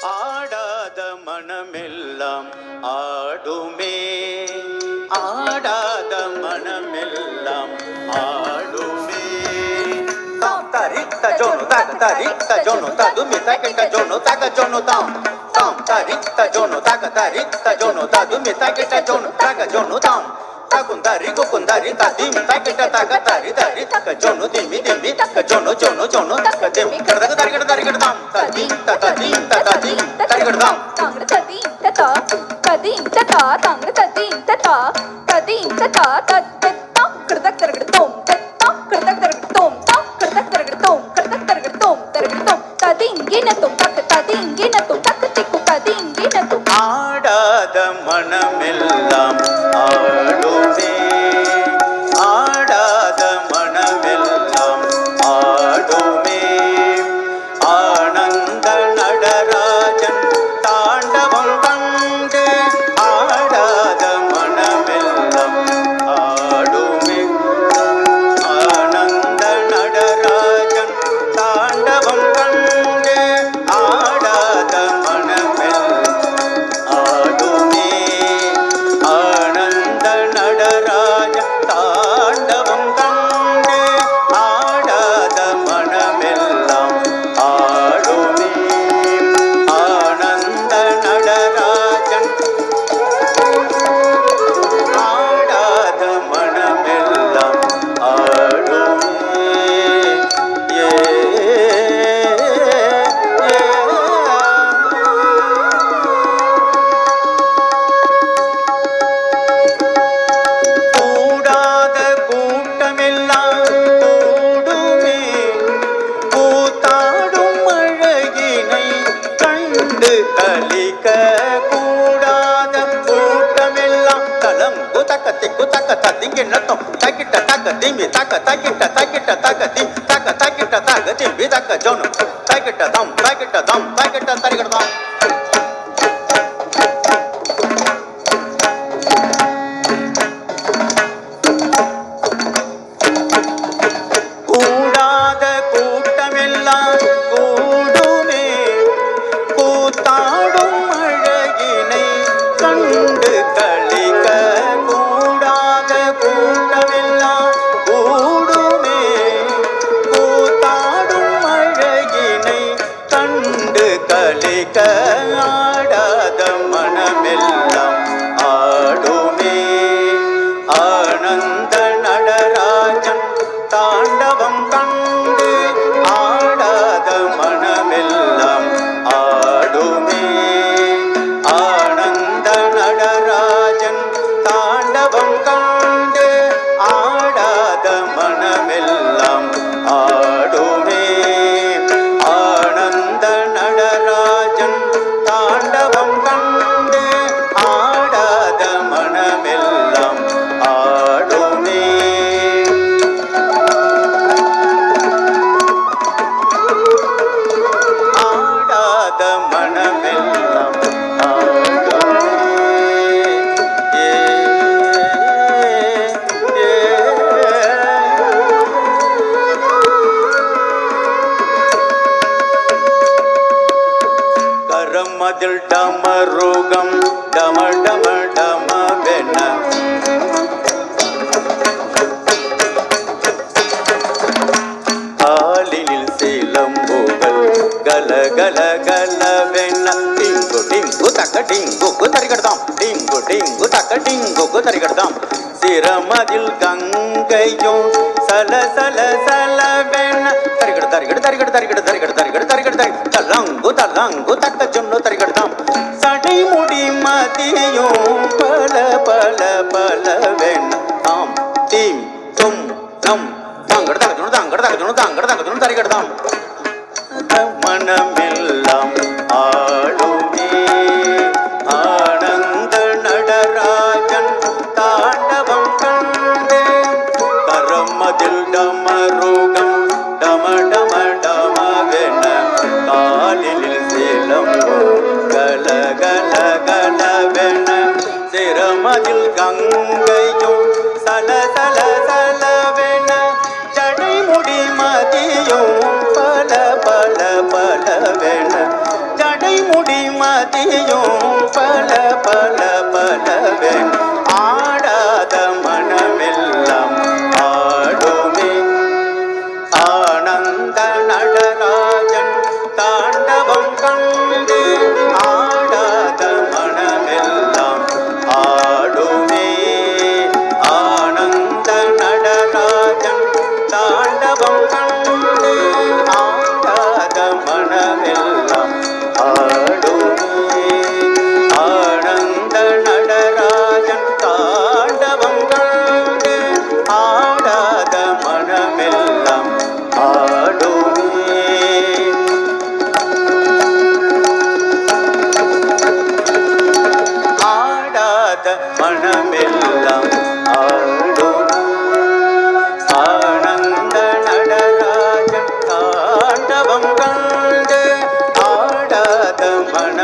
ஆடாத மனமெல்லாம் ஆடுமே, ஆடாத மனமெல்லாம் ஆடுமே. தாம் தரித்த ஜோனு தக தரித்த ஜோனு ததுமி தகிட்ட ஜோனு தக ஜோனு தாம் தாம் தரித்த ஜோனு தக தரித்த ஜோனு ததுமி தகிட்ட ஜோனு தக ஜோனு தாம் தகுந்தரி குகுந்தரி ததிமி தகிட்ட தக தரி தரி தக ஜோனு திமி திமி தக ஜோனு ஜோனு ஜோனு தக திமி கடதக தரிகட தரிகட தாம் ததி ததி ததி தரிகட தாம் தாங்கட ததி ததா ததி ததா தாங்கட ததி ததா ததி ததா தத்தம் கடதக தரிகட தோம் தத்தம் கடதக தரிகட தோம் தம் கடதக தரிகட தோம் கடதக தரிகட தோம் தரிகட தோம் ததி இங்கின தோம் தக்க ததி இங்கின தோம் தக்க திக்கு ததி இங்கின தோம். ஆடாத மனமெல்லாம் ஆடுமே, ஆடாத மனமெல்லாம் ஆடுமே. ஆனந்த நடராஜன் தாண்டவம் கண்டு ஆடாத மனமெல்லாம் ஆடுமே. ஆனந்த நடராஜன் தாண்டவம் கண்டு ஆடாத மனமெல்லாம் ஆடுமே. ஆனந்த நடராஜ தாண்டவம் கண்டு ஆடாத மனமெல்லாம் ஆடுமே. ஆனந்த நடராஜன் ஆடாத மனமெல்லாம் ஆடுமே. ஏ கூடாத கூட்டமெல்லாம் கூடுமே, கூத்தாடும் அழகினை கண்டு கலிக்க. கூடாத கூட்டமெல்லாம் தலங்கு தக்க திக்கு தக்க ததிங்கி நத்தம் தக்கிட்ட தக்க திம்பி தக்க தக்கிட்ட தக்கிட்ட தக்க தி தக்க தக்கிட்ட தக்க திம்பி தக்க ஜோனு தக்கிட்ட தம் தக்கிட்ட தரிகட தாம். கூடாத கூட்டமெல்லாம் கூடுமே, கூத்தாடும் அழகினை கண்டு கலிக்க. கூடாத கூட்டமெல்லாம் கூடுமே, கூத்தாடும் அழகினை கண்டு கலிக்க. ஆடாத மனமெல்லாம் ஆடுமே. ஆனந்த நடராஜன் தாண்டவம் கண்டு ஆடாத மனமெல்லாம் ஆடுமே. ஆனந்த நடராஜன் தாண்டவம் கண்டு ஆடாத மனமெல்லாம் ஆடுமே. ஆனந்த நடராஜன் தாண்டவம் கண்டு ஆடாத மனமெல்லாம் ஆடுமே. ஆடாத மனமெல்லாம் ஆடுமே. ஏ ஏ கரமதில் டமருகம் டம டம டமவென காலில் சிலம்புகள் கல கல கலவென டிங்கு டிங்கு தக்க டிங்கு தரிகடதாம் டிங்கு டிங்கு தக்க டிங்கு தரிகடதாம். சிரமதில் கங்கையும் சல சல சலவென தரிகட தரிகட தரிகட தரிகட தரிகட தரிகட தரிகட தரி தலங்கு தலங்கு தக்க ஜொன்னு தரிகடதாம். சடைமுடி மதியும் பல பல பலவென தாம் தீம் தும் நம் தாங்கட தகஜுனு தாங்கட தகஜுனு தாங்கட தகஜுனு தரிகடதாம். மனமெல்லாம் ஆடுமே. ஆனந்த நடராஜன் தாண்டவம் கண்டு கரமதில் டமருகம் டம டம டமவென காலில் சிலம்பு கல கல கலவென. சிரமதில் கங்கையும் சல சல சலவென ஜடைமுடி மதியும் பல பல பலவென ஜடைமுடி மதியும் பல பல பலவே ஆடாத மனமெல்லாம் ஆடுமே ஆனந்த நடராஜன் தாண்டவம் கண்டு ஆடாத மனமெல்லாம் ஆடுமே ஆனந்த நடராஜன் தாண்டவம் கண்டு ஆடாத மனமெல்லாம் ஆடுமே ஆனந்த நடராஜன் தாண்டவம் கண்டு ஆடாத மனமெல்லாம் ஆடுமே ஆடாத மனமெல்லாம் ஆடுமே ஆனந்த நடராஜன் தாண்டவம் கண்டு ஆடாத மன